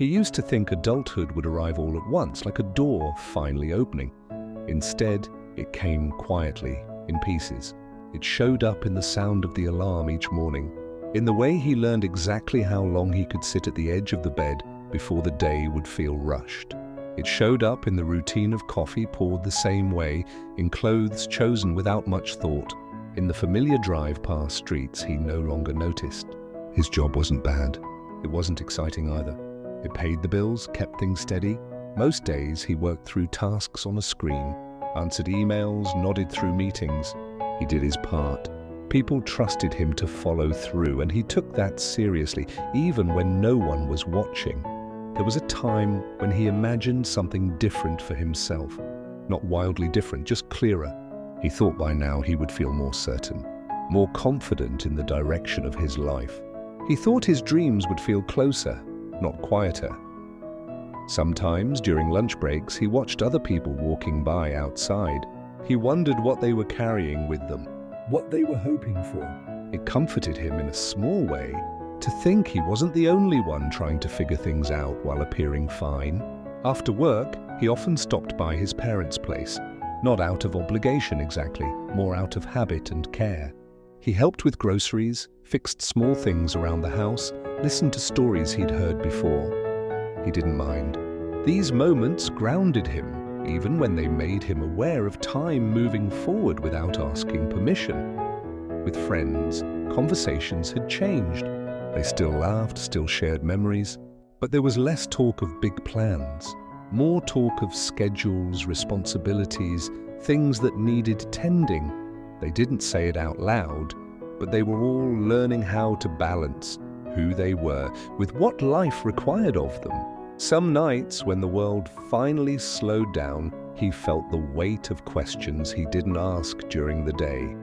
He used to think adulthood would arrive all at once, like a door finally opening. Instead, it came quietly, in pieces. It showed up in the sound of the alarm each morning, in the way he learned exactly how long he could sit at the edge of the bed before the day would feel rushed. It showed up in the routine of coffee poured the same way, in clothes chosen without much thought, in the familiar drive past streets he no longer noticed. His job wasn't bad. It wasn't exciting either. It paid the bills, kept things steady. Most days he worked through tasks on a screen, answered emails, nodded through meetings. He did his part. People trusted him to follow through, and he took that seriously, even when no one was watching. There was a time when he imagined something different for himself. Not wildly different, just clearer. He thought by now he would feel more certain, more confident in the direction of his life. He thought his dreams would feel closer, not quieter. Sometimes, during lunch breaks, he watched other people walking by outside. He wondered what they were carrying with them, what they were hoping for. It comforted him in a small way to think he wasn't the only one trying to figure things out while appearing fine. After work, he often stopped by his parents' place, not out of obligation exactly, more out of habit and care. He helped with groceries, fixed small things around the house, listened to stories he'd heard before. He didn't mind. These moments grounded him, even when they made him aware of time moving forward without asking permission. With friends, conversations had changed. They still laughed, still shared memories, but there was less talk of big plans, more talk of schedules, responsibilities, things that needed tending. They didn't say it out loud, but they were all learning how to balance who they were with what life required of them. Some nights, when the world finally slowed down, he felt the weight of questions he didn't ask during the day.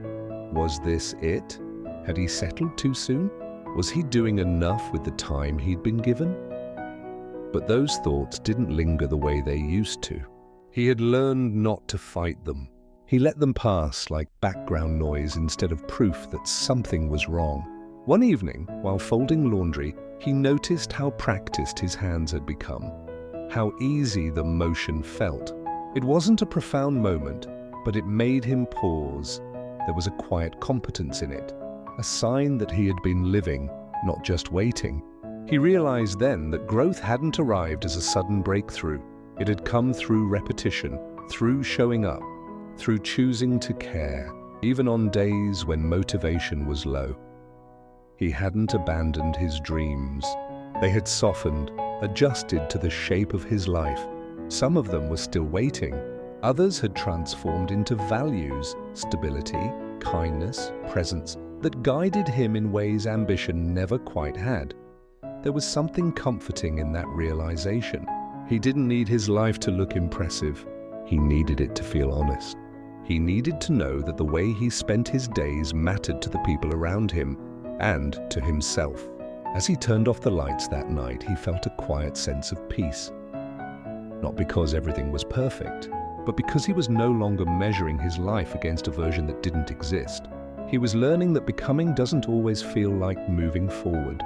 Was this it? Had he settled too soon? Was he doing enough with the time he'd been given? But those thoughts didn't linger the way they used to. He had learned not to fight them. He let them pass like background noise instead of proof that something was wrong. One evening, while folding laundry, he noticed how practiced his hands had become, how easy the motion felt. It wasn't a profound moment, but it made him pause. There was a quiet competence in it, a sign that he had been living, not just waiting. He realized then that growth hadn't arrived as a sudden breakthrough. It had come through repetition, through showing up, through choosing to care, even on days when motivation was low. He hadn't abandoned his dreams. They had softened, adjusted to the shape of his life. Some of them were still waiting. Others had transformed into values, stability, kindness, presence, that guided him in ways ambition never quite had. There was something comforting in that realization. He didn't need his life to look impressive. He needed it to feel honest. He needed to know that the way he spent his days mattered to the people around him and to himself. As he turned off the lights that night, he felt a quiet sense of peace. Not because everything was perfect, but because he was no longer measuring his life against a version that didn't exist. He was learning that becoming doesn't always feel like moving forward.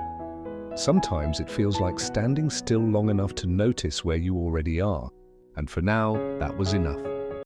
Sometimes it feels like standing still long enough to notice where you already are. And for now, that was enough.